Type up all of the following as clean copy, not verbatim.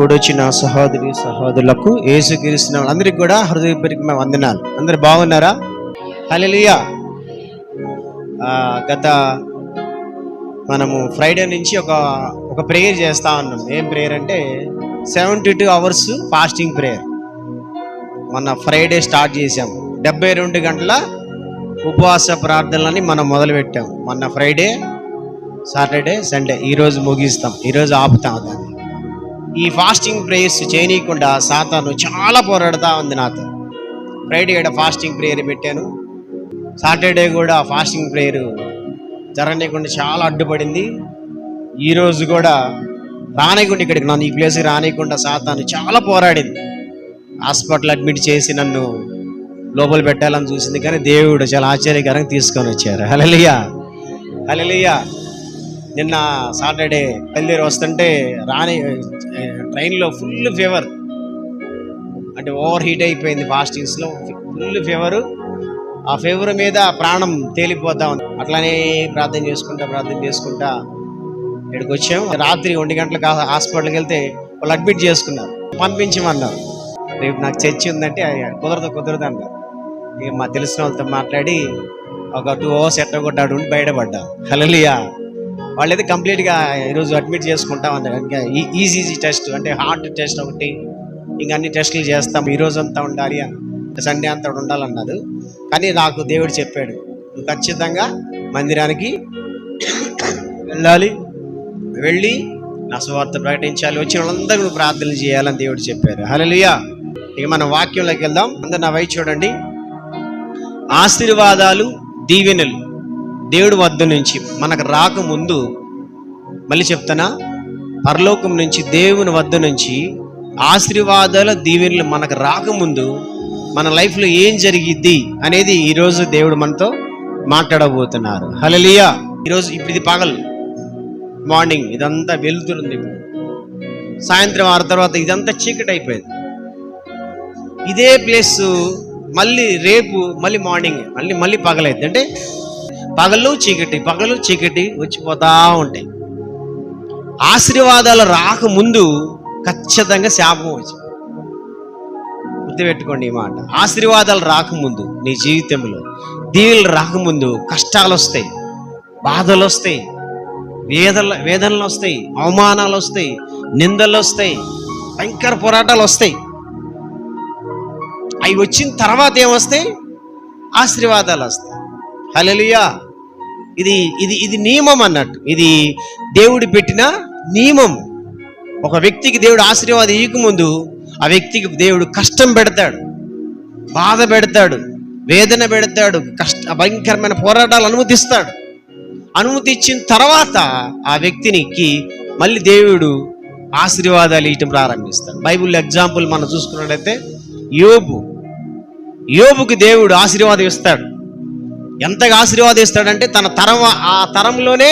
కూడొచ్చిన సహోదరి సహోదరులకు యేసుక్రీస్తు అందరికి కూడా హృదయపూర్వకమైన వందనాలు. అందరు బాగున్నారా? హల్లెలూయా. గత మనము ఫ్రైడే నుంచి ఒక ప్రేయర్ చేస్తా ఉన్నాం. ఏం ప్రేయర్ అంటే 72 hours ఫాస్టింగ్ ప్రేయర్. మొన్న ఫ్రైడే స్టార్ట్ చేసాము. 72 గంటల ఉపవాస ప్రార్థనలని మనం మొదలుపెట్టాం. మొన్న ఫ్రైడే, సాటర్డే, సండే, ఈరోజు ముగిస్తాం. ఈరోజు ఆపుతాం దాన్ని. ఈ ఫాస్టింగ్ ప్రేయర్స్ చేయనీయకుండా సాతాను చాలా పోరాడుతూ ఉంది నాతో. ఫ్రైడే ఫాస్టింగ్ ప్రేయర్ పెట్టాను. సాటర్డే కూడా ఫాస్టింగ్ ప్రేయర్ జరగనీయకుండా చాలా అడ్డుపడింది. ఈరోజు కూడా రానియకుండా, ఇక్కడికి నన్ను ఈ ప్లేస్కి రానియకుండా సాతాను చాలా పోరాడింది. హాస్పిటల్ అడ్మిట్ చేసి నన్ను లోపల పెట్టాలని చూసింది, కానీ దేవుడు చాలా ఆశ్చర్యకరంగా తీసుకొని వచ్చారు. హల్లెలూయా, హల్లెలూయా. నిన్న సాటర్డే బయలుదేరి వస్తుంటే ట్రైన్లో ఫుల్ ఫీవర్, అంటే ఓవర్ హీట్ అయిపోయింది. ఫాస్టింగ్స్లో ఫుల్ ఫీవరు. ఆ ఫీవర్ మీద ప్రాణం తేలిపోతా ఉంది. అట్లానే ప్రార్థన చేసుకుంటా ఇక్కడికి వచ్చాము. రాత్రి 1 గంటలకు హాస్పిటల్కి వెళ్తే వాళ్ళు అడ్మిట్ చేసుకున్నారు, పంపించమన్నారు. రేపు నాకు చర్చి ఉందంటే కుదరదు అన్నారు. ఇక మా తెలిసిన వాళ్ళతో మాట్లాడి ఒక 2 hours ఎట్టగొట్టాడు ఉండి బయటపడ్డా. హల్లెలూయా. వాళ్ళైతే కంప్లీట్గా ఈరోజు అడ్మిట్ చేసుకుంటాం అన్నారు. ఇంకా ఈజీ టెస్ట్, అంటే హార్ట్ టెస్ట్ ఒకటి, ఇంకా అన్ని టెస్టులు చేస్తాం. ఈరోజు అంతా ఉండాలి అని, సండే అంతా ఉండాలన్నారు. కానీ నాకు దేవుడు చెప్పాడు, నువ్వు ఖచ్చితంగా మందిరానికి వెళ్ళి నా సువార్త ప్రకటించాలి, వచ్చిన వాళ్ళందరూ నువ్వు ప్రార్థనలు చేయాలని దేవుడు చెప్పారు. హల్లెలూయా. ఇక మన వాక్యంలోకి వెళ్దాం. అందరు నా వైపు చూడండి. ఆశీర్వాదాలు, దీవెనలు దేవుడి వద్ద నుంచి మనకు రాకముందు, మళ్ళీ చెప్తానా, పరలోకం నుంచి దేవుని వద్ద నుంచి ఆశీర్వాదాల దీవెనలు మనకు రాకముందు మన లైఫ్లో ఏం జరిగిద్ది అనేది ఈరోజు దేవుడు మనతో మాట్లాడబోతున్నారు. హల్లెలూయా. ఈరోజు ఇప్పుడు ఇది పగలు, మార్నింగ్ ఇదంతా వెలుతురుంది. సాయంత్రం 6 తర్వాత ఇదంతా చీకటి అయిపోయింది. ఇదే ప్లేస్ మళ్ళీ రేపు మళ్ళీ మార్నింగ్ మళ్ళీ పగలైద్ది. అంటే పగలు చీకటి వచ్చిపోతా ఉంటాయి. ఆశీర్వాదాలు రాకముందు ఖచ్చితంగా శాపం వచ్చి, గుర్తుపెట్టుకోండి ఈ మాట. ఆశీర్వాదాలు రాకముందు నీ జీవితంలో, దీవెనలు రాకముందు కష్టాలు వస్తాయి, బాధలు వస్తాయి, వేదనలు వస్తాయి, అవమానాలు వస్తాయి, నిందలు వస్తాయి, భయంకర పోరాటాలు వస్తాయి. అవి వచ్చిన తర్వాత ఏమొస్తాయి? ఆశీర్వాదాలు వస్తాయి. హల్లెలూయా. ఇది నియమం అన్నట్టు. ఇది దేవుడు పెట్టిన నియమం. ఒక వ్యక్తికి దేవుడు ఆశీర్వాదం ఇవ్వకముందు ఆ వ్యక్తికి దేవుడు కష్టం పెడతాడు, బాధ పెడతాడు, వేదన పెడతాడు, భయంకరమైన పోరాటాలు అనుమతిస్తాడు. అనుమతి ఇచ్చిన తర్వాత ఆ వ్యక్తికి మళ్ళీ దేవుడు ఆశీర్వాదాలు ఇవ్వటం ప్రారంభిస్తాడు. బైబిల్ ఎగ్జాంపుల్ మనం చూసుకున్నట్లయితే యోబుకి దేవుడు ఆశీర్వాదం ఇస్తాడు. ఎంతగా ఆశీర్వాదం ఇస్తాడంటే ఆ తరంలోనే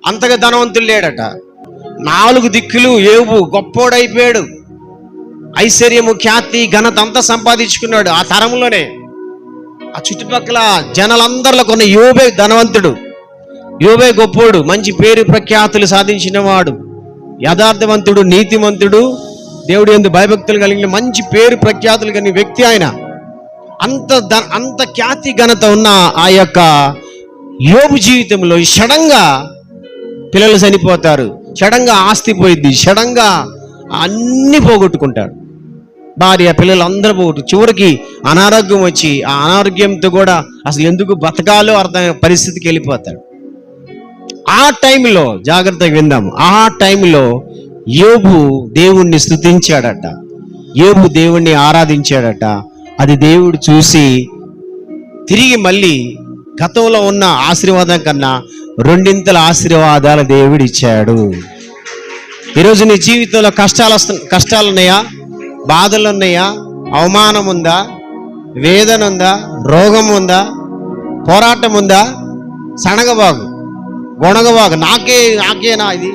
అంతగా ధనవంతులు లేడట. 4 దిక్కులు యోబు గొప్పోడైపోయాడు. ఐశ్వర్యము, ఖ్యాతి, ఘనత అంతా సంపాదించుకున్నాడు ఆ తరంలోనే. ఆ చుట్టుపక్కల జనాలందరిలో కొన్న యోబే ధనవంతుడు, యోబే గొప్పోడు, మంచి పేరు ప్రఖ్యాతులు సాధించిన వాడు, యథార్థవంతుడు, నీతిమంతుడు, దేవుడు యందు భయభక్తులు కలిగిన మంచి పేరు ప్రఖ్యాతులు కలిగిన వ్యక్తి ఆయన. అంత ఖ్యాతి ఘనత ఉన్న ఆ యొక్క యోబు జీవితంలో సడన్గా పిల్లలు చనిపోతారు, సడన్గా ఆస్తి పోయిద్ది, సడన్గా అన్ని పోగొట్టుకుంటాడు. భార్య, పిల్లలు అందరూ పోగొట్టు, చివరికి అనారోగ్యం వచ్చి ఆ అనారోగ్యంతో కూడా అసలు ఎందుకు బతకాలో అర్థమైన పరిస్థితికి వెళ్ళిపోతాడు. ఆ టైంలో జాగ్రత్తగా విందాము. ఆ టైంలో యోబు దేవుణ్ణి స్తుతించాడట, యోబు దేవుణ్ణి ఆరాధించాడట. అది దేవుడు చూసి తిరిగి మళ్ళీ గతంలో ఉన్న ఆశీర్వాదం కన్నా 2 ఆశీర్వాదాలు దేవుడు ఇచ్చాడు. ఈరోజు నీ జీవితంలో కష్టాలు ఉన్నాయా? బాధలు ఉన్నాయా? అవమానం ఉందా? వేదన ఉందా? రోగం ఉందా? పోరాటం ఉందా? సనగబాగు, గొణగబాగు, నాకేనా ఇది,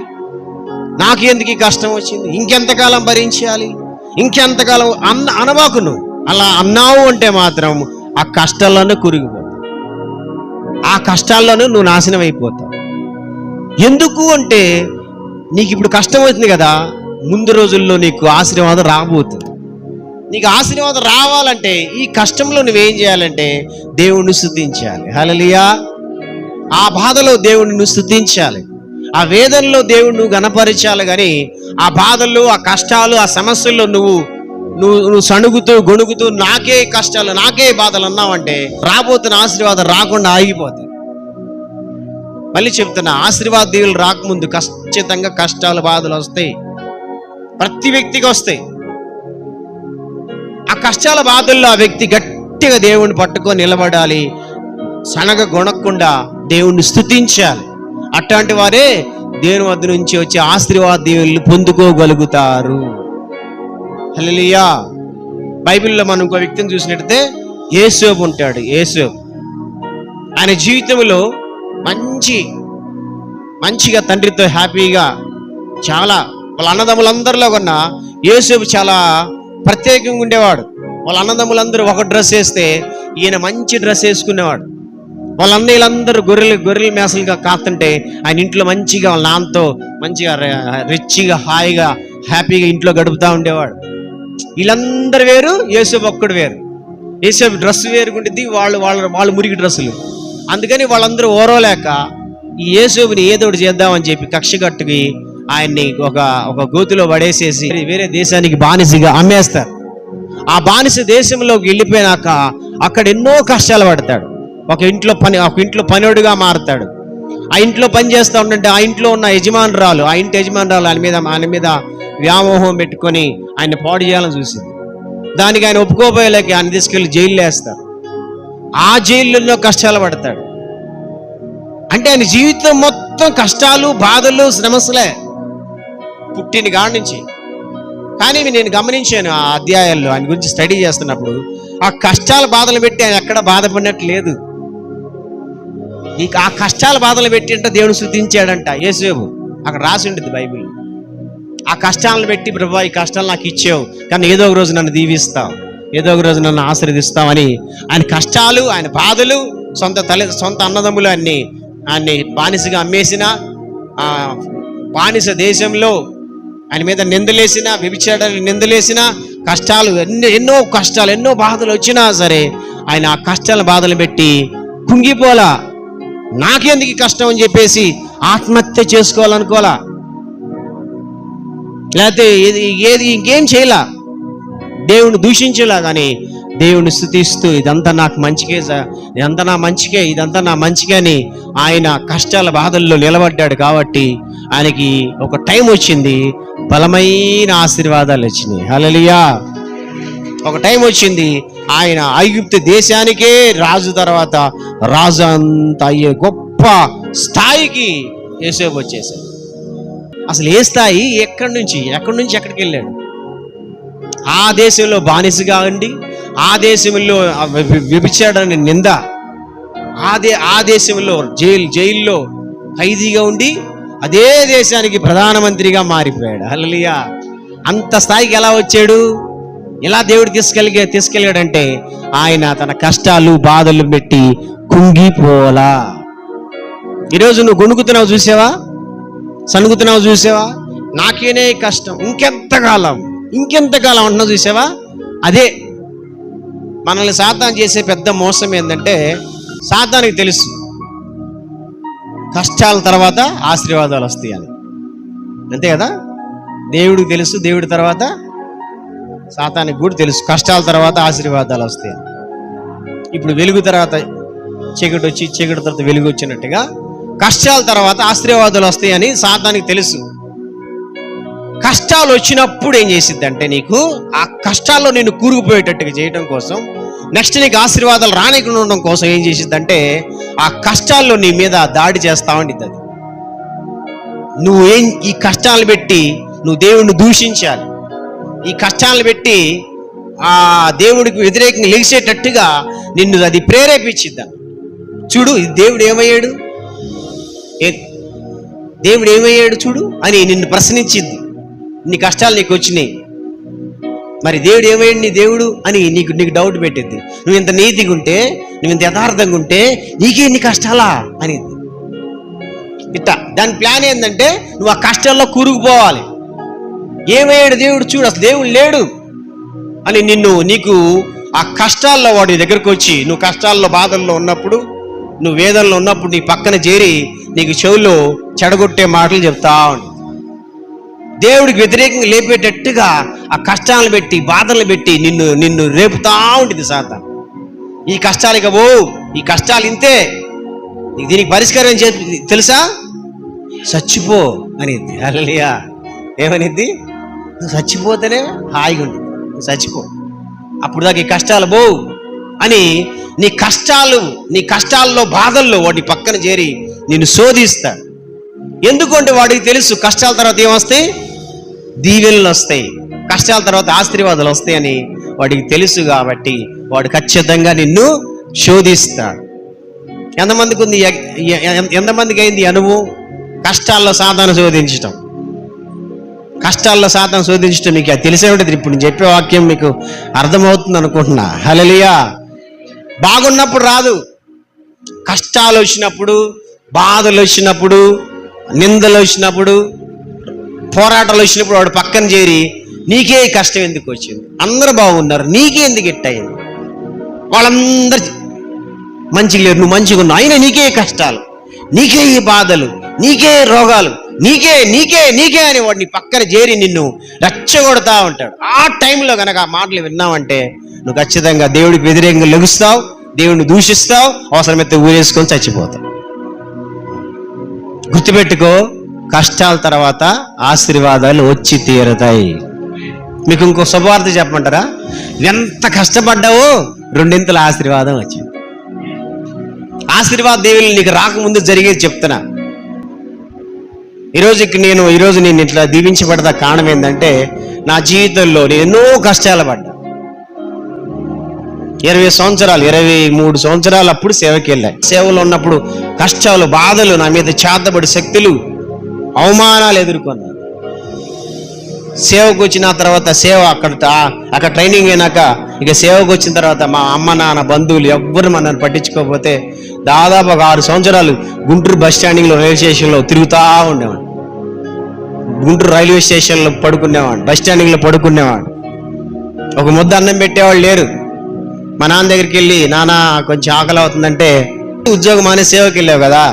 నాకెందుకు ఈ కష్టం వచ్చింది, ఇంకెంతకాలం భరించాలి, ఇంకెంతకాలం అనబాకు. నువ్వు అలా అన్నావు అంటే మాత్రం ఆ కష్టాల్లోనే కురిగిపోతావు, ఆ కష్టాల్లోనూ నువ్వు నాశనం అయిపోతావు. ఎందుకు అంటే నీకు ఇప్పుడు కష్టం అవుతుంది కదా, ముందు రోజుల్లో నీకు ఆశీర్వాదం రాబోతుంది. నీకు ఆశీర్వాదం రావాలంటే ఈ కష్టంలో నువ్వేం చేయాలంటే దేవుణ్ణి స్తుతించాలి. హల్లెలూయా. ఆ బాధలో దేవుణ్ణి స్తుతించాలి, ఆ వేదనలో దేవుణ్ణి నువ్వు గణపరచాలి. కానీ ఆ బాధల్లో, ఆ కష్టాలు, ఆ సమస్యల్లో నువ్వు సణుగుతూ గొణుగుతూ నాకే కష్టాలు, నాకే బాధలు అన్నావంటే రాబోతున్న ఆశీర్వాదం రాకుండా ఆగిపోతాయి. మళ్ళీ చెప్తున్నా, ఆశీర్వాద దీవులు రాకముందు ఖచ్చితంగా కష్టాలు, బాధలు వస్తాయి. ప్రతి వ్యక్తికి వస్తాయి. ఆ కష్టాల బాధల్లో ఆ వ్యక్తి గట్టిగా దేవుణ్ణి పట్టుకొని నిలబడాలి, సనగ గొణకుండా దేవుణ్ణి స్తుతించాలి. అట్లాంటి వారే దేవుని వద్ద నుంచి వచ్చే ఆశీర్వాద దీవెనలు పొందుకోగలుగుతారు. హల్లెలూయా. బైబిల్లో మనం ఇంకో వ్యక్తిని చూసినట్టయితే యేసేపు ఉంటాడు. యేసేపు ఆయన జీవితంలో మంచిగా తండ్రితో హ్యాపీగా, చాలా వాళ్ళ అన్నదమ్ములందరిలో కన్నా యేసేపు చాలా ప్రత్యేకంగా ఉండేవాడు. వాళ్ళ అన్నదమ్ములందరూ ఒక డ్రెస్ వేస్తే ఈయన మంచి డ్రెస్ వేసుకునేవాడు. వాళ్ళ అన్నయ్యలందరూ గొర్రెల మేసలుగా కాస్తుంటే ఆయన ఇంట్లో మంచిగా వాళ్ళ నాన్నతో మంచిగా రిచ్గా, హాయిగా, హ్యాపీగా ఇంట్లో గడుపుతూ ఉండేవాడు. వీళ్ళందరూ వేరు, యేసేపు ఒక్కడు వేరు. యేసేపు డ్రెస్ వేరుగుంటుంది, వాళ్ళు మురికి డ్రెస్సులు. అందుకని వాళ్ళందరూ ఓరవలేక ఈ యేసేపుని ఏదో ఒకటి చేద్దామని చెప్పి కక్షగట్టుకి ఆయన్ని ఒక గోతిలో పడేసేసి వేరే దేశానికి బానిసగా అమ్మేస్తారు. ఆ బానిస దేశంలోకి వెళ్ళిపోయినాక అక్కడ ఎన్నో కష్టాలు పడతాడు. ఒక ఇంట్లో పనివాడుగా మారుతాడు. ఆ ఇంట్లో పని చేస్తూ ఉంటే ఆ ఇంట్లో ఉన్న యజమానురాలు, ఆ ఇంటి యజమానురాలు ఆయన మీద వ్యామోహం పెట్టుకొని ఆయన పాడు చేయాలని చూసింది. దానికి ఆయన ఒప్పుకోపోయేలాకి ఆయన తీసుకెళ్లి జైల్లో వేస్తారు. ఆ జైల్లో కష్టాలు పడతాడు. అంటే ఆయన జీవితం మొత్తం కష్టాలు, బాధలు, సమస్యలే పుట్టిన కాడి నుంచి. కానీ నేను గమనించాను ఆ అధ్యాయాల్లో ఆయన గురించి స్టడీ చేస్తున్నప్పుడు, ఆ కష్టాల బాధలు పెట్టి ఆయన ఎక్కడ బాధపడినట్టు లేదు. ఆ కష్టాల బాధలు పెట్టి అంటే దేవుడు స్తుతించాడంట యేసేపు. అక్కడ రాసి ఉంటుంది బైబిల్. ఆ కష్టాలను పెట్టి, ప్రభువా ఈ కష్టాలు నాకు ఇచ్చావు, కానీ ఏదో ఒక రోజు నన్ను దీవిస్తావు, ఏదో ఒక రోజు నన్ను ఆశీర్వదిస్తామని ఆయన కష్టాలు, ఆయన బాధలు, సొంత అన్నదమ్ములు ఆయన్ని బానిసగా అమ్మేసిన, బానిస దేశంలో ఆయన మీద నిందలేసిన, వ్యభిచారాన్ని నిందలేసిన, కష్టాలు, ఎన్నో కష్టాలు, ఎన్నో బాధలు వచ్చినా సరే ఆయన ఆ కష్టాల బాధలు పెట్టి కుంగిపోలా. నాకెందుకు కష్టం అని చెప్పేసి ఆత్మహత్య చేసుకోవాలనుకోలా, లేకపోతే ఇంకేం చేయలా, దేవుణ్ణి దూషించేలా. కానీ దేవుణ్ణి స్తుతిస్తూ ఇదంతా నాకు మంచికే, ఇదంతా నా మంచికే అని ఆయన కష్టాల బాధల్లో నిలబడ్డాడు. కాబట్టి ఆయనకి ఒక టైం వచ్చింది, బలమైన ఆశీర్వాదాలు వచ్చినాయి. హల్లెలూయా. ఒక టైం వచ్చింది, ఆయన ఐగుప్తు దేశానికే రాజు, తర్వాత రాజు అంతా అయ్యే గొప్ప స్థాయికి యేసేపు వచ్చేసాడు. అసలు ఏ స్థాయి, ఎక్కడి నుంచి ఎక్కడికి వెళ్ళాడు? ఆ దేశంలో బానిసగా ఉండి, ఆ దేశంలో వ్యభిచారాన్ని నింద, ఆ దేశంలో జైల్లో ఖైదీగా ఉండి అదే దేశానికి ప్రధానమంత్రిగా మారిపోయాడు. హల్లెలూయా. అంత స్థాయికి ఎలా వచ్చాడు? ఎలా దేవుడు తీసుకెళ్ళాడంటే ఆయన తన కష్టాలు, బాధలు పెట్టి కుంగిపోలా. ఈరోజు నువ్వు గొణుకుతున్నావు చూసావా, సణుగుతున్నావు చూసావా, నాకేనే కష్టం, ఇంకెంతకాలం అంటున్నావు చూసావా? అదే మనల్ని సాతాను చేసే పెద్ద మోసం ఏంటంటే, సాతానికి తెలుసు కష్టాల తర్వాత ఆశీర్వాదాలు వస్తాయని. అంతే కదా? దేవుడికి తెలుసు, దేవుడి తర్వాత సాతానికి కూడా తెలుసు కష్టాల తర్వాత ఆశీర్వాదాలు వస్తాయని. ఇప్పుడు వెలుగు తర్వాత చీకటి వచ్చి, చీకటి తర్వాత వెలుగు వచ్చినట్టుగా కష్టాల తర్వాత ఆశీర్వాదాలు వస్తాయని సాతానికి తెలుసు. కష్టాలు వచ్చినప్పుడు ఏం చేసిద్దంటే, నీకు ఆ కష్టాల్లో నేను కూరుకుపోయేటట్టుగా చేయడం కోసం, నెక్స్ట్ నీకు ఆశీర్వాదాలు రానికుండా ఉండడం కోసం ఏం చేసిద్దంటే, ఆ కష్టాల్లో నీ మీద దాడి చేస్తా ఉండిద్ది. అది ఈ కష్టాలను పెట్టి నువ్వు దేవుడిని దూషించాలి, ఈ కష్టాలను పెట్టి ఆ దేవుడికి వ్యతిరేకంగా లెగిసేటట్టుగా నిన్ను అది ప్రేరేపించిద్దాం. చూడు దేవుడు ఏమయ్యాడు చూడు అని నిన్ను ప్రశ్నించింది. నీ కష్టాలు నీకు వచ్చినాయి, మరి దేవుడు ఏమయ్యాడు నీ దేవుడు అని నీకు డౌట్ పెట్టింది. నువ్వు ఇంత నీతిగా ఉంటే, నువ్వు ఇంత యథార్థంగా ఉంటే నీకే నీ కష్టాలా అని. దాని ప్లాన్ ఏంటంటే నువ్వు ఆ కష్టాల్లో కూరుకుపోవాలి. ఏమయ్యాడు దేవుడు చూడు, అసలు దేవుడు లేడు అని నీకు ఆ కష్టాల్లో వాడి దగ్గరకు వచ్చి, నువ్వు కష్టాల్లో బాధల్లో ఉన్నప్పుడు, నువ్వు వేదనలో ఉన్నప్పుడు నీ పక్కన చేరి నీకు చెవుల్లో చెడగొట్టే మాటలు చెప్తా ఉండు. దేవుడికి వ్యతిరేకంగా లేపేటట్టుగా ఆ కష్టాలను పెట్టి బాధలను పెట్టి నిన్ను రేపుతా ఉంటుంది సాతాను. ఈ కష్టాలు ఓ ఈ కష్టాలు ఇంతే, దీనికి పరిష్కారం తెలుసా, చచ్చిపో అనేది. హల్లెలూయా. ఏమనిద్ది? చచ్చిపోతేనే హాయిగా ఉంటుంది, చచ్చిపో, అప్పుడు దాకా ఈ కష్టాలు బో అని నీ కష్టాల్లో బాధల్లో వాడి పక్కన చేరి నిన్ను శోధిస్తాడు. ఎందుకంటే వాడికి తెలుసు కష్టాల తర్వాత ఏమొస్తాయి, దీవెనలు వస్తాయి, కష్టాల తర్వాత ఆశీర్వాదాలు వస్తాయని వాడికి తెలుసు. కాబట్టి వాడు ఖచ్చితంగా నిన్ను శోధిస్తాడు. ఎంతమందికి అయింది అనుభవం? కష్టాల్లో సాతాను శోధించటం, మీకు అది తెలిసే ఉంటుంది. ఇప్పుడు నేను చెప్పే వాక్యం మీకు అర్థమవుతుంది అనుకుంటున్నా. హల్లెలూయా. బాగున్నప్పుడు రాదు, కష్టాలు వచ్చినప్పుడు, బాధలు వచ్చినప్పుడు, నిందలు వచ్చినప్పుడు, పోరాటాలు వచ్చినప్పుడు వాడు పక్కన చేరి నీకే కష్టం ఎందుకు వచ్చింది, అందరూ బాగున్నారు, నీకే ఎందుకు ఎట్టయింది, వాళ్ళందరూ మంచిగా లేరు, నువ్వు మంచిగా ఉన్నావు, అయినా నీకే కష్టాలు, నీకే ఈ బాధలు, నీకే రోగాలు, నీకే అని వాడిని పక్కన చేరి నిన్ను రెచ్చగొడతా ఉంటాడు. ఆ టైంలో కనుక ఆ మాటలు విన్నావంటే నువ్వు ఖచ్చితంగా దేవుడికి వ్యతిరేకంగా లెగుస్తావు, దేవుడిని దూషిస్తావు, అవసరమైతే ఊరేసుకొని చచ్చిపోతావు. గుర్తుపెట్టుకో, కష్టాల తర్వాత ఆశీర్వాదాలు వచ్చి తీరుతాయి. మీకు ఇంకో శుభవార్త చెప్పమంటారా? ఎంత కష్టపడ్డావో రెండింతల ఆశీర్వాదం వచ్చింది. ఆశీర్వాద దేవుళ్ళు నీకు రాకముందు జరిగేది చెప్తున్నా. ఈరోజు నేను ఇట్లా దీవించబడ్డ కారణం ఏంటంటే, నా జీవితంలో నేను ఎన్నో కష్టాలు పడ్డా. 23 సంవత్సరాలు అప్పుడు సేవకి వెళ్ళాను. సేవలో ఉన్నప్పుడు కష్టాలు, బాధలు, నా మీద చేతబడి శక్తులు, అవమానాలు ఎదుర్కొన్నాను. సేవకు వచ్చిన తర్వాత అక్కడ ట్రైనింగ్ అయినాక ఇక సేవకు వచ్చిన తర్వాత మా అమ్మ నాన్న బంధువులు ఎవ్వరు మనల్ని పట్టించుకోకపోతే దాదాపు ఒక 6 సంవత్సరాలు గుంటూరు బస్ స్టాండింగ్లో, రైల్వే స్టేషన్లో తిరుగుతూ ఉండేవాడు. గుంటూరు రైల్వే స్టేషన్లో పడుకునేవాడు, బస్ స్టాండింగ్లో పడుకునేవాడు. ఒక ముద్ద అన్నం పెట్టేవాళ్ళు లేరు. మా నాన్న దగ్గరికి వెళ్ళి, నాన్న కొంచెం ఆకలి అవుతుందంటే, ఉద్యోగం అనే సేవకి వెళ్ళావు కదా,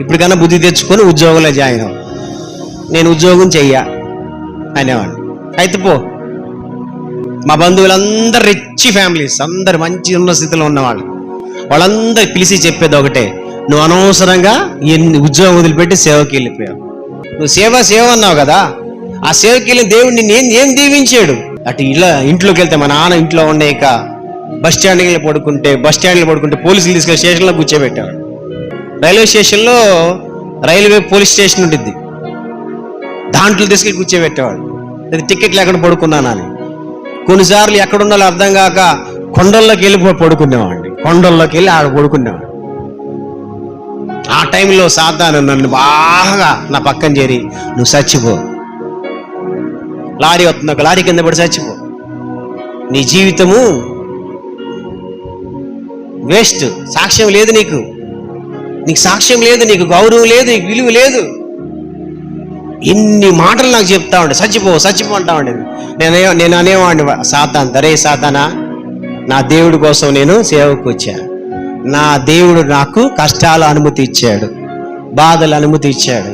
ఇప్పటికన్నా బుద్ధి తెచ్చుకొని ఉద్యోగంలో జాయిన్ అవ్వు, నేను ఉద్యోగం చెయ్యా అనేవాడు. అయితే పో. మా బంధువులందరూ రిచ్ ఫ్యామిలీస్, అందరు మంచి ఉన్న స్థితిలో ఉన్నవాళ్ళు, వాళ్ళందరూ పిలిచి చెప్పేది ఒకటే, నువ్వు అనవసరంగా ఉద్యోగం వదిలిపెట్టి సేవకి వెళ్ళిపోయావు. నువ్వు సేవ అన్నావు కదా, ఆ సేవకి వెళ్ళిన దేవుడు నిన్ను ఏం దీవించాడు. అటు ఇంట్లోకి వెళ్తే మా నాన్న ఇంట్లో ఉన్నాయిక బస్ స్టాండింగ్లో పడుకుంటే పోలీసులు తీసుకెళ్ళి స్టేషన్లో కూర్చోబెట్టాడు. రైల్వే స్టేషన్లో రైల్వే పోలీస్ స్టేషన్ ఉంటుంది, దాంట్లో తీసుకెళ్ళి కూర్చోబెట్టేవాడు. టికెట్ లేకుండా పడుకున్నానని. కొన్నిసార్లు ఎక్కడున్నాలో అర్థం కాక కొండల్లోకి వెళ్ళి పడుకునేవాడిని, కొండల్లోకి వెళ్ళి ఆడ పడుకునేవాడు. ఆ టైంలో సాతాను నన్ను బాగా నా పక్కన చేరి, నువ్వు చచ్చిపో, లారీ వస్తుంది, ఒక లారీ కింద పడి చచ్చిపో, నీ జీవితము వేస్ట్, సాక్ష్యం లేదు, నీకు సాక్ష్యం లేదు, నీకు గౌరవం లేదు, నీకు విలువ లేదు, ఇన్ని మాటలు నాకు చెప్తా ఉండే, చచ్చిపో అంటా ఉండేది. నేను అనేవాడిని, సాతానా, నా దేవుడి కోసం నేను సేవకు వచ్చాను, నా దేవుడు నాకు కష్టాలు అనుమతి ఇచ్చాడు, బాధలు అనుమతి ఇచ్చాడు,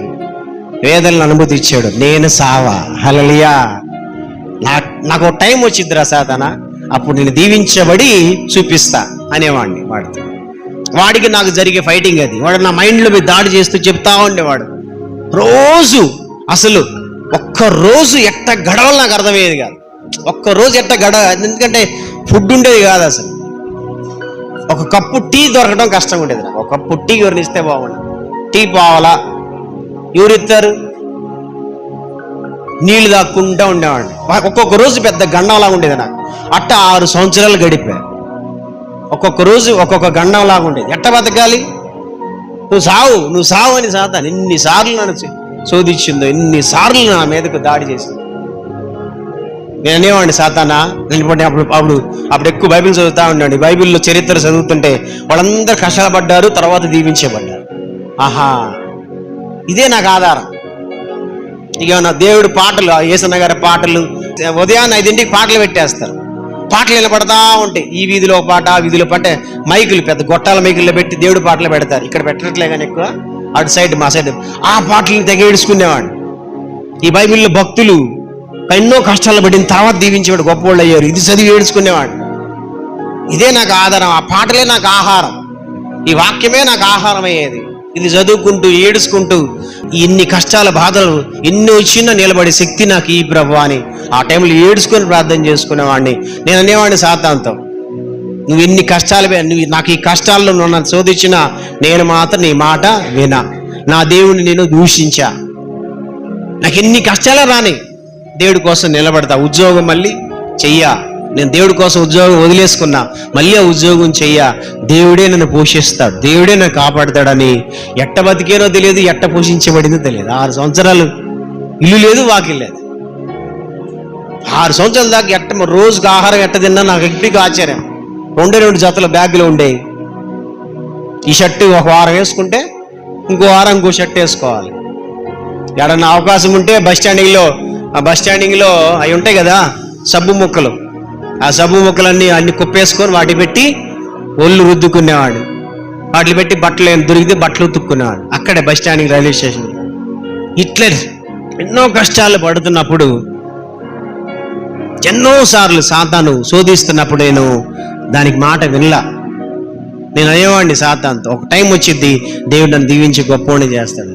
వేదనలు అనుమతి ఇచ్చాడు, నేను సావా. హల్లెలూయా. నాకు టైం వచ్చిద్దిరా సాతానా, అప్పుడు నేను దీవించబడి చూపిస్తా అనేవాడిని. వాడికి నాకు జరిగే ఫైటింగ్ అది. వాడు నా మైండ్లో మీద దాడి చేస్తూ చెప్తా ఉండేవాడు రోజు. అసలు ఒక్కరోజు ఎట్ట గడవలు నాకు అర్థమయ్యేది కాదు. ఒక్కరోజు ఎందుకంటే ఫుడ్ ఉండేది కాదు అసలు. ఒక కప్పు టీ దొరకడం కష్టంగా ఉండేది నాకు. ఒక కప్పు టీ ఎవరిని ఇస్తే బాగుండదు, టీ పావాలా, ఎవరిస్తారు, నీళ్లు దాక్కుంటూ ఉండేవాడిని. ఒక్కొక్క రోజు పెద్ద గండంలాగా ఉండేది నాకు. అట్ట 6 సంవత్సరాలు గడిపా. ఒక్కొక్క రోజు ఒక్కొక్క గండంలాగా ఉండేది. ఎట్ట బతకాలి, నువ్వు సావు అని సాతాను ఎన్నిసార్లు నన్ను శోధించిందో, ఎన్నిసార్లు నా మీదకు దాడి చేసింది. నేను అనేవాడిని, సాతానా, అప్పుడు ఎక్కువ బైబిల్ చదువుతా ఉన్నాడు. బైబిల్లో చరిత్ర చదువుతుంటే వాళ్ళందరూ కష్టపడ్డారు, తర్వాత దీవించబడ్డారు. ఆహా, ఇదే నాకు ఆధారం. ఇక నా దేవుడు పాటలు, యేసన్న గారి పాటలు, ఉదయాన్నే 5ంటికి పాటలు పెట్టేస్తారు. పాటలు వినపడతా ఉంటాయి. ఈ వీధిలో ఒక పాట, ఆ వీధిలో పాట, మైకులు పెద్ద గొట్టాల మైకుల్లో పెట్టి దేవుడు పాటలు పెడతారు. ఇక్కడ పెట్టట్లే కానీ ఎక్కువ, అటు సైడ్ మా సైడ్ ఆ పాటలను తెగ ఏడుచుకునేవాడు. ఈ బైబిల్లో భక్తులు ఎన్నో కష్టాలు పడిన తర్వాత దీవించేవాడు, గొప్పవాళ్ళు అయ్యారు. ఇది చదివి ఏడుచుకునేవాడు. ఇదే నాకు ఆధారం, ఆ పాటలే నాకు ఆహారం, ఈ వాక్యమే నాకు ఆహారం అయ్యేది. ఇది చదువుకుంటూ ఏడుచుకుంటూ ఇన్ని కష్టాల బాధలు ఎన్ని వచ్చినా నిలబడే శక్తి నాకు ఈ ప్రభువా అని ఆ టైంలో ఏడుచుకొని ప్రార్థన చేసుకునేవాడిని. నేను అనేవాడిని సాతానుతో, నువ్వు ఎన్ని కష్టాలు, నువ్వు నాకు ఈ కష్టాల్లో నన్ను శోధించినా నేను మాత్రం నీ మాట వినా, నా దేవుడిని నేను దూషించా, నాకు ఎన్ని కష్టాలే రాని దేవుడి కోసం నిలబడతా. ఉద్యోగం మళ్ళీ చెయ్యా, నేను దేవుడి కోసం ఉద్యోగం వదిలేసుకున్నా, మళ్ళీ ఆ ఉద్యోగం చెయ్యా, దేవుడే నన్ను పోషిస్తాడు, దేవుడే నన్ను కాపాడతాడని ఎట్ట బతికేనో తెలియదు, ఎట్ట పోషించబడిందో తెలియదు. 6 సంవత్సరాలు ఇల్లు లేదు, వాకిల్ లేదు. 6 సంవత్సరాల దాకా ఎట్ట రోజుకి ఆహారం ఎట్ట తిన్నా నాకు ఎప్పటికీ ఆశ్చర్యం. 2 జతల బ్యాగులు ఉండేవి. ఈ షర్టు ఒక వారం వేసుకుంటే ఇంకో వారం ఇంకో షర్ట్ వేసుకోవాలి. ఎక్కడన్నా అవకాశం ఉంటే బస్ స్టాండింగ్లో అవి ఉంటాయి కదా సబ్బు ముక్కలు, ఆ సబ్బు ముక్కలన్నీ అన్ని కుప్పేసుకొని వాటి పెట్టి ఒళ్ళు రుద్దుకునేవాడు. వాటిని పెట్టి బట్టలు దొరికితే బట్టలు ఉతుక్కునేవాడు అక్కడే బస్ స్టాండింగ్, రైల్వే స్టేషన్. ఇట్లే ఎన్నో కష్టాలు పడుతున్నప్పుడు, ఎన్నోసార్లు సాతాను శోధిస్తున్నప్పుడు నేను దానికి మాట వినలా. నేను అనేవాడిని సాతానుతో, ఒక టైం వచ్చింది దేవుడు నన్ను దీవించి గొప్పవాడిని చేస్తాడు.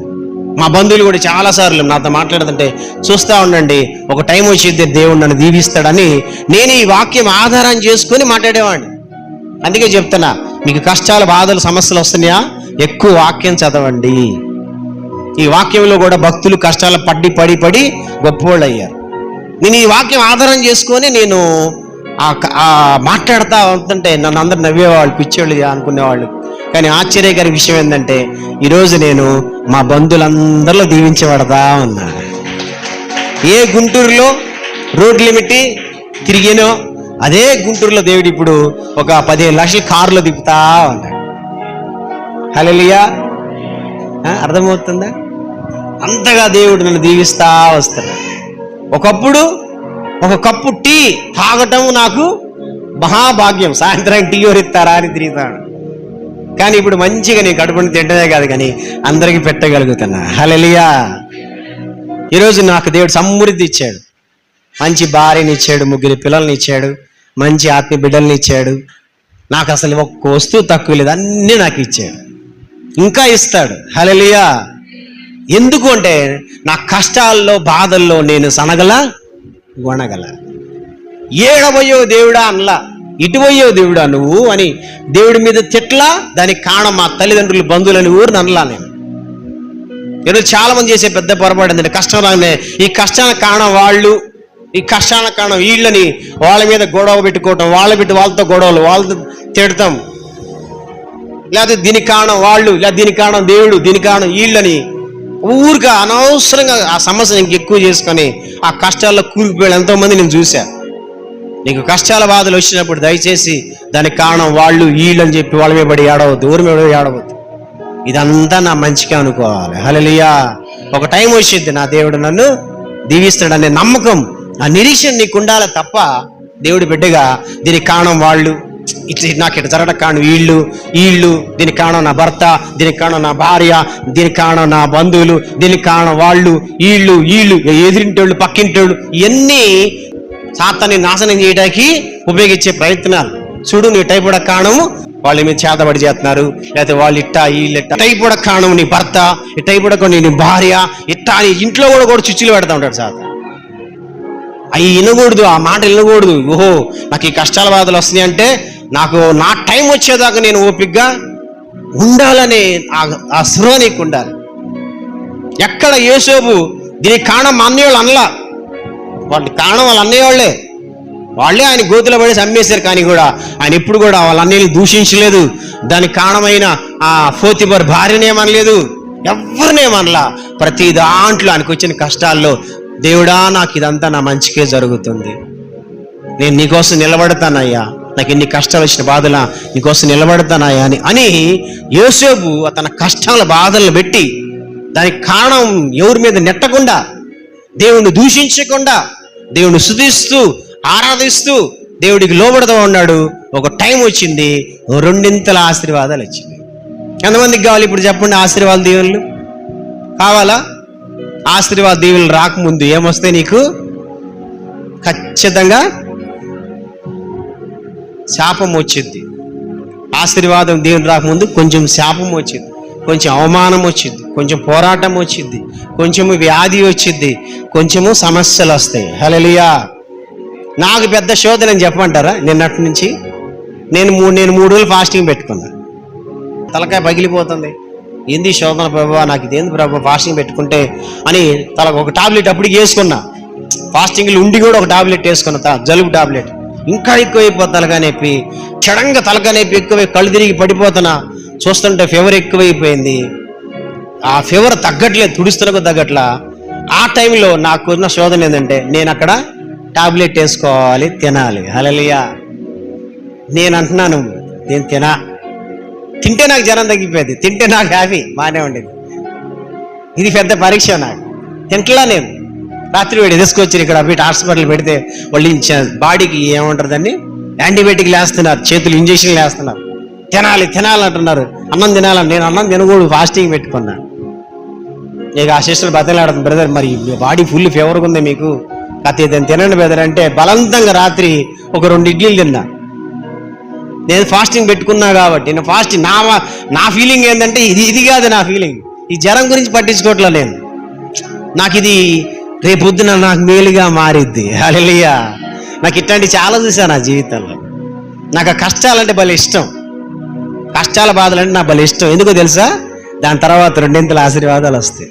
మా బంధువులు కూడా చాలాసార్లు నాతో మాట్లాడుతుంటే చూస్తూ ఉండండి, ఒక టైం వచ్చింది దేవుడు నన్ను దీవిస్తాడని నేను ఈ వాక్యం ఆధారం చేసుకొని మాట్లాడేవాడిని. అందుకే చెప్తున్నా, మీకు కష్టాలు, బాధలు, సమస్యలు వస్తున్నాయా, ఎక్కువ వాక్యం చదవండి. ఈ వాక్యంలో కూడా భక్తులు కష్టాలు పడి గొప్పవాళ్ళు అయ్యారు. నేను ఈ వాక్యం ఆధారం చేసుకొని నేను మాట్లాడుతూ ఉంటుంటే నన్ను అందరు నవ్వేవాళ్ళు, పిచ్చోళ్ళు అనుకునేవాళ్ళు. కానీ ఆశ్చర్యకర విషయం ఏంటంటే ఈరోజు నేను మా బంధువులందరిలో దీవించబడతా ఉన్నా. ఏ గుంటూరులో రోడ్లు ఏమిటి తిరిగానో అదే గుంటూరులో దేవుడు ఇప్పుడు ఒక 15 లక్షల కారులో దిప్పుతా ఉన్నాడు. హల్లెలూయా, అర్థమవుతుందా? అంతగా దేవుడు నన్ను దీవిస్తా వస్తాడు. ఒకప్పుడు ఒక కప్పు టీ తాగటం నాకు మహాభాగ్యం, సాయంత్రం టీ ఎవరిస్తారా అని తిరుగుతాను. కానీ ఇప్పుడు మంచిగా నేను కడుపుని తింటదే కాదు కానీ అందరికీ పెట్టగలుగుతున్నా. హల్లెలూయా. ఈరోజు నాకు దేవుడు సమృద్ధి ఇచ్చాడు, మంచి భార్యని ఇచ్చాడు, 3 పిల్లల్ని ఇచ్చాడు, మంచి ఆత్మీయ బిడ్డల్ని ఇచ్చాడు. నాకు అసలు ఒక్క వస్తువు తక్కువ లేదు, అన్నీ నాకు ఇచ్చాడు, ఇంకా ఇస్తాడు. హల్లెలూయా. ఎందుకు అంటే నా కష్టాల్లో, బాధల్లో నేను సనగల గొనగల. ఏడబోయో దేవుడా అనలా, ఇటువయ్యో దేవుడా నువ్వు అని దేవుడి మీద తిట్లా. దానికి కారణం మా తల్లిదండ్రులు, బంధువులని ఊరు అనలా. నేను ఈరోజు చాలా మంది చేసే పెద్ద పొరపాటు ఏంటంటే కష్టం రాగానే ఈ కష్టానికి కారణం వాళ్ళు, ఈ కష్టానికి కారణం వీళ్ళని వాళ్ళ మీద గొడవ పెట్టుకోవటం, వాళ్ళతో గొడవలు, వాళ్ళతో తిడతాం. లేకపోతే దీనికి కారణం వాళ్ళు, లేదా దీనికి కారణం దేవుడు, దీనికి కారణం వీళ్ళని ఊరిగా అనవసరంగా ఆ సమస్యను ఇంకెక్కువ చేసుకొని ఆ కష్టాల్లో కూలిపోయాడు ఎంతోమంది నేను చూశా. నీకు కష్టాల బాధలు వచ్చినప్పుడు దయచేసి దానికి కారణం వాళ్ళు వీళ్ళు అని చెప్పి వాళ్ళ మీద పడి ఏడవద్దు, ఊరి మీద ఏడవద్దు. ఇదంతా నా మంచిగా అనుకోవాలి. హల్లెలూయా. ఒక టైం వచ్చింది నా దేవుడు నన్ను దీవిస్తాడనే నమ్మకం, ఆ నిరీక్షణ నీకు ఉండాలి తప్ప దేవుడి బిడ్డగా దీనికి కారణం వాళ్ళు, నాకు ఇట్లా జరగడం కారణం వీళ్ళు, దీనికి కారణం నా భర్త, దీనికి కారణం నా భార్య, దీనికి కారణం నా బంధువులు, దీనికి కారణం వాళ్ళు, వీళ్ళు ఎదిరింటోళ్ళు, పక్కింటోళ్ళు, ఇవన్నీ సాతాన్ని నాశనం చేయడానికి ఉపయోగించే ప్రయత్నాలు. చూడు, నీ టైపుడ కారణము వాళ్ళ మీద చేతబడి చేస్తున్నారు, లేకపోతే వాళ్ళు ఇట్టా వీళ్ళిట్టా. టైపుడ కారణం నీ భర్త, ఈ టైపుడ నీ భార్య, ఇట్టా అని ఇంట్లో కూడా చుచ్చులు పెడతా ఉంటాడు సాతాను. అవి వినకూడదు, ఆ మాట వినకూడదు. ఓహో, నాకు ఈ కష్టాల బాధలు వస్తున్నాయి అంటే నాకు నా టైం వచ్చేదాకా నేను ఓపికగా ఉండాలనే ఆ స్పృహ నీకు ఉండాలి. ఎక్కడ యోసేపు దీనికి కారణం మా అన్నయ్య వాళ్ళు అనలా, వాళ్ళ కారణం వాళ్ళ అన్నయ్య వాళ్ళే ఆయన గోతులో పడేసి అమ్మేశారు. కానీ కూడా ఆయన ఎప్పుడు కూడా వాళ్ళ అన్నయ్యని దూషించలేదు, దానికి కారణమైన ఆ పోతిఫర్ భార్యనేమనలేదు, ఎవరినేమనలా. ప్రతి దాంట్లో ఆయనకు వచ్చిన కష్టాల్లో దేవుడా నాకు ఇదంతా నా మంచికే జరుగుతుంది, నేను నీకోసం నిలబడతానయ్యా, నాకు ఎన్ని కష్టాలు వచ్చిన బాధలా నీకోసం నిలబడతానయ్యా అని యోసేపు తన కష్టాల బాధలను పెట్టి దానికి కారణం ఎవరి మీద నెట్టకుండా దేవుణ్ణి దూషించకుండా, దేవుణ్ణి స్తుతిస్తూ ఆరాధిస్తూ దేవుడికి లోబడుతూ ఉన్నాడు. ఒక టైం వచ్చింది, రెండింతల ఆశీర్వాదాలు వచ్చింది. ఎంతమందికి కావాలి ఇప్పుడు చెప్పండి ఆశీర్వాద దీవెనలు? కావాలా? ఆశీర్వాద దీవెనలు రాకముందు ఏమొస్తాయి నీకు? ఖచ్చితంగా శాపం వచ్చింది. ఆశీర్వాదం దీవెన రాకముందు కొంచెం శాపం వచ్చింది, కొంచెం అవమానం వచ్చింది, కొంచెం పోరాటం వచ్చింది, కొంచెము వ్యాధి వచ్చింది, కొంచెము సమస్యలు వస్తాయి. హల్లెలూయా. నాకు పెద్ద శోధన అని చెప్పమంటారా? నిన్నటి నుంచి నేను 3 రోజులు ఫాస్టింగ్ పెట్టుకున్నా. తలకాయ పగిలిపోతుంది. ఏంది శోధన ప్రభావ, నాకు ఇదేంది ప్రభావ ఫాస్టింగ్ పెట్టుకుంటే అని ఒక టాబ్లెట్ అప్పటికి వేసుకున్నా. ఫాస్టింగ్లు ఉండి కూడా ఒక టాబ్లెట్ వేసుకున్నా, జలుబు టాబ్లెట్. ఇంకా ఎక్కువైపోతుంది తలకాయ నొప్పి, క్షణంగా తలకాయ నొప్పి ఎక్కువై కళ్ళు తిరిగి పడిపోతున్నా. చూస్తుంటే ఫీవర్ ఎక్కువైపోయింది. ఆ ఫీవర్ తగ్గట్లేదు, తుడుస్తున్నకు తగ్గట్లా. ఆ టైంలో నాకున్న శోధన ఏంటంటే నేను అక్కడ టాబ్లెట్ వేసుకోవాలి, తినాలి. హల్లెలూయా. నేను అంటున్నాను, నేను తింటే నాకు జ్వరం తగ్గిపోయేది, తింటే నాకు హ్యాపీ బాగానే ఉండేది. ఇది పెద్ద పరీక్ష నాకు. తింటలా నేను రాత్రి వేడి తీసుకొచ్చి ఇక్కడ హాస్పిటల్ పెడితే వాళ్ళు బాడీకి ఏమంటారు దాన్ని, యాంటీబయాటిక్లు వేస్తున్నారు, చేతులు ఇంజక్షన్లు వేస్తున్నారు. తినాలి అంటున్నారు. అన్నం తినాలని, నేను అన్నం తినకూడదు, ఫాస్టింగ్ పెట్టుకున్నా. ఇక ఆ సిస్టర్ బతలాడుతుంది, బ్రదర్ మరి బాడీ ఫుల్ ఫీవర్గా ఉంది మీకు, అతను తినండి బ్రదర్ అంటే బలవంతంగా రాత్రి ఒక 2 ఇడ్లీలు తిన్నా. నేను ఫాస్టింగ్ పెట్టుకున్నా కాబట్టి నేను ఫాస్టింగ్ నా ఫీలింగ్ ఏంటంటే ఇది కాదు నా ఫీలింగ్. ఈ జ్వరం గురించి పట్టించుకోవట్లే నేను. నాకు ఇది రేపొద్దున నాకు మేలుగా మారిద్ది. హల్లెలూయా. నాకు ఇట్లాంటి చాలా చూసాను నా జీవితంలో. నాకు ఆ కష్టాలంటే భలే ఇష్టం, కష్టాల బాధలంటే నాకు భలే ఇష్టం. ఎందుకో తెలుసా? దాని తర్వాత 2 ఆశీర్వాదాలు వస్తాయి.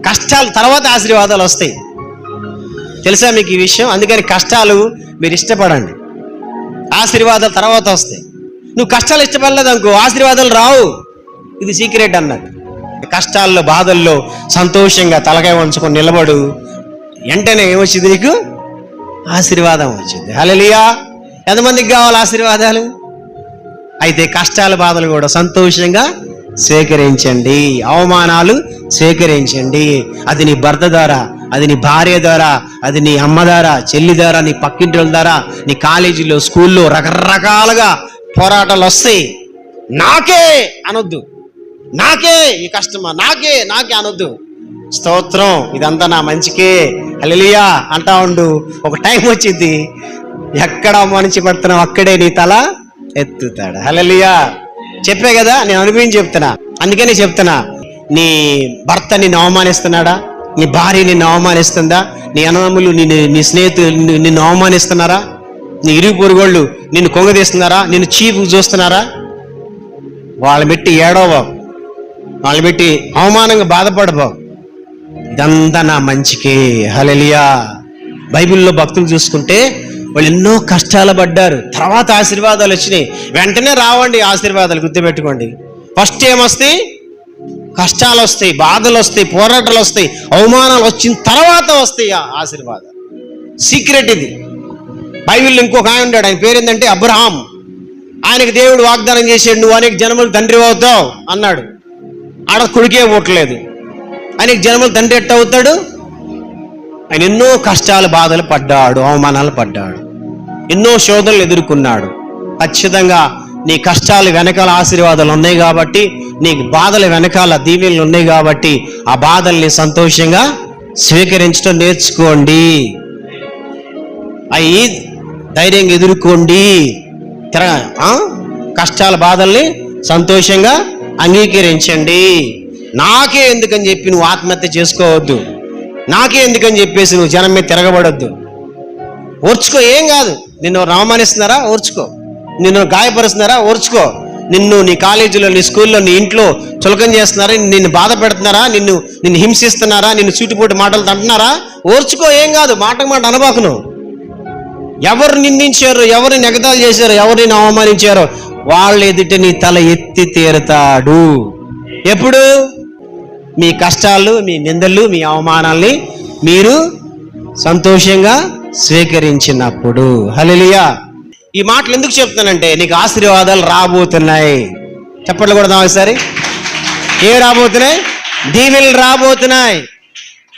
కష్టాల తర్వాత ఆశీర్వాదాలు వస్తాయి. తెలుసా మీకు ఈ విషయం? అందుకని కష్టాలు మీరు ఇష్టపడండి, ఆశీర్వాదాలు తర్వాత వస్తాయి. నువ్వు కష్టాలు ఇష్టపడలేదు అనుకో, ఆశీర్వాదాలు రావు. ఇది సీక్రెట్ అన్నట్టు. కష్టాల్లో బాధల్లో సంతోషంగా తలకాయ వంచుకొని నిలబడు, వెంటనే ఏమొచ్చింది నీకు? ఆశీర్వాదం వచ్చింది. హల్లెలూయా. ఎంతమందికి కావాలి ఆశీర్వాదాలు? అయితే కష్టాల బాధలు కూడా సంతోషంగా స్వీకరించండి, అవమానాలు స్వీకరించండి. అది నీ భర్త ద్వారా, అది నీ భార్య ద్వారా, అది నీ అమ్మ ద్వారా, చెల్లి ద్వారా, నీ పక్కింటి ద్వారా, నీ కాలేజీలో స్కూల్లో రకరకాలుగా పోరాటాలు వస్తాయి. నాకే అనొద్దు, నాకే ఈ కష్టమా, నాకే అనొద్దు. స్తోత్రం, ఇదంతా నా మంచికే, హల్లెలూయా అంటా ఉండు. ఒక టైం వచ్చింది, ఎక్కడ మనిషి పడుతున్నావు అక్కడే నీ తల ఎత్తుతాడు. హల్లెలూయా. చెప్పే కదా, నేను అనుభవించి చెప్తున్నా. అందుకనే చెప్తున్నా, నీ భర్త నిన్ను అవమానిస్తున్నాడా? నీ భార్య నిన్ను అవమానిస్తుందా? నీ అన్నదమ్ములు నీ స్నేహితులు నిన్ను అవమానిస్తున్నారా? నీ ఇరుగు పొరుగోళ్ళు నిన్ను కొంగదీస్తున్నారా? నిన్ను చీపు చూస్తున్నారా? వాళ్ళ పెట్టి ఏడవబాబు, వాళ్ళ పెట్టి అవమానంగా బాధపడబాబు. ఇదంతా నా మంచికే. హల్లెలూయా. బైబిల్లో భక్తులు చూసుకుంటే వాళ్ళు ఎన్నో కష్టాలు పడ్డారు, తర్వాత ఆశీర్వాదాలు వచ్చినాయి. వెంటనే రావండి ఆశీర్వాదాలు, గుర్తుపెట్టుకోండి. ఫస్ట్ ఏమొస్తాయి? కష్టాలు వస్తాయి, బాధలు వస్తాయి, పోరాటాలు వస్తాయి, అవమానాలు వచ్చిన తర్వాత వస్తాయి ఆశీర్వాదాలు. సీక్రెట్ ఇది. బైబిల్లో ఇంకొక ఆయన ఉన్నాడు, ఆయన పేరు ఏంటంటే అబ్రహాం. ఆయనకి దేవుడు వాగ్దానం చేసాడు, నువ్వు అనేక జనములు తండ్రి అవుతావు అన్నాడు. ఆడ కొడుకే పుట్టలేదు, ఆయనకి జనములు తండ్రి ఎట్ట అవుతాడు? ఆయన ఎన్నో కష్టాలు బాధలు పడ్డాడు, అవమానాలు పడ్డాడు, ఎన్నో శోధనలు ఎదుర్కొన్నాడు. ఖచ్చితంగా నీ కష్టాలు వెనకాల ఆశీర్వాదాలు ఉన్నాయి కాబట్టి, నీ బాధల వెనకాల దీవెనలు ఉన్నాయి కాబట్టి, ఆ బాధల్ని సంతోషంగా స్వీకరించడం నేర్చుకోండి. అవి ధైర్యంగా ఎదుర్కోండి. కష్టాల బాధల్ని సంతోషంగా అంగీకరించండి. నాకే ఎందుకని చెప్పి నువ్వు ఆత్మహత్య చేసుకోవద్దు, నాకే ఎందుకని చెప్పేసి నువ్వు జనం మీద తిరగబడొద్దు. ఓర్చుకో, ఏం కాదు. నిన్ను అవమానిస్తున్నారా? ఓర్చుకో. నిన్ను గాయపరుస్తున్నారా? ఓర్చుకో. నిన్ను నీ కాలేజీలో, నీ స్కూల్లో, నీ ఇంట్లో చులకం చేస్తున్నారా? నిన్ను బాధ పెడుతున్నారా? నిన్ను హింసిస్తున్నారా? నిన్ను సూటిపోటు మాటలు అంటున్నారా? ఓర్చుకో, ఏం కాదు. మాట అనబాకు. నువ్వు ఎవరు నిందించారో, ఎవరు ఎగతాళి చేశారో, ఎవరు నిన్ను అవమానించారో వాళ్ళ ఎదుట నీ తల ఎత్తి తీరుతాడు. ఎప్పుడు? మీ కష్టాలు, మీ నిందలు, మీ అవమానాల్ని మీరు సంతోషంగా స్వీకరించినప్పుడు. హల్లెలూయా. ఈ మాటలు ఎందుకు చెప్తానంటే, నీకు ఆశీర్వాదాలు రాబోతున్నాయి. చెప్పట్లు కూడా ఒకసారి. ఏ రాబోతున్నాయి? దీవెనలు రాబోతున్నాయి.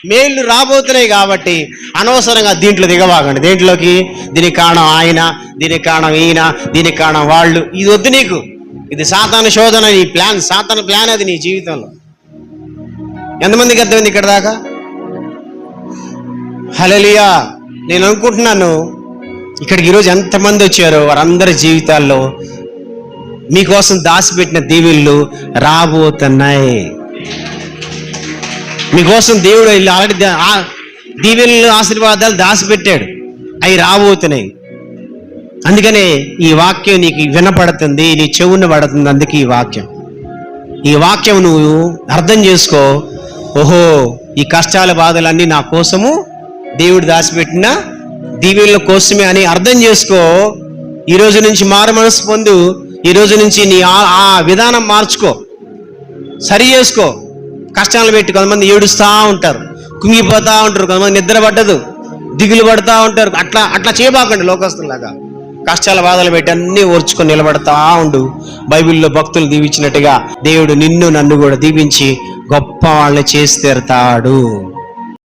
మేళ్ళు రాబోతున్నాయి కాబట్టి అనవసరంగా దీంట్లో దిగవాగండి. దేంట్లోకి? దీనికి కారణం ఆయన, దీనికి కారణం ఈయన, దీనికి కారణం వాళ్ళు. ఇది వద్దు నీకు. ఇది సాతాను శోధన, నీ ప్లాన్, సాతాను ప్లాన్ అది నీ జీవితంలో. ఎంతమందికి అర్థమైంది ఇక్కడ దాకా? హల్లెలూయా. నేను అనుకుంటున్నాను ఇక్కడికి ఈరోజు ఎంతమంది వచ్చారో వారందరి జీవితాల్లో మీకోసం దాచిపెట్టిన దీవెనలు రాబోతున్నాయి. మీకోసం దేవుడు ఆల్రెడీ దీవెనలు, ఆశీర్వాదాలు దాచిపెట్టాడు. అవి రాబోతున్నాయి. అందుకనే ఈ వాక్యం నీకు వినపడుతుంది, నీ చెవున పడుతుంది. అందుకే ఈ వాక్యం నువ్వు అర్థం చేసుకో. ఓహో, ఈ కష్టాల బాధలన్నీ నా కోసము దేవుడు దాచిపెట్టిన దీవెనల కోసమే అని అర్థం చేసుకో. ఈ రోజు నుంచి మారు మనసు పొందు. ఈ రోజు నుంచి నీ ఆ విధానం మార్చుకో, సరి చేసుకో. కష్టాలు పెట్టి కొంతమంది ఏడుస్తూ ఉంటారు, కుంగిపోతూ ఉంటారు, కొంతమంది నిద్ర పట్టదు, దిగులు పడుతూ ఉంటారు. అట్లా చేయబాకండి లోకస్తులాగా. కష్టాల బాధలు పెట్టి అన్నీ ఓర్చుకొని నిలబడతా ఉండు. బైబిల్లో భక్తులు దీవించినట్టుగా దేవుడు నిన్ను నన్ను కూడా దీవించి గొప్ప వాళ్ళని చేసి తీరుతాడు.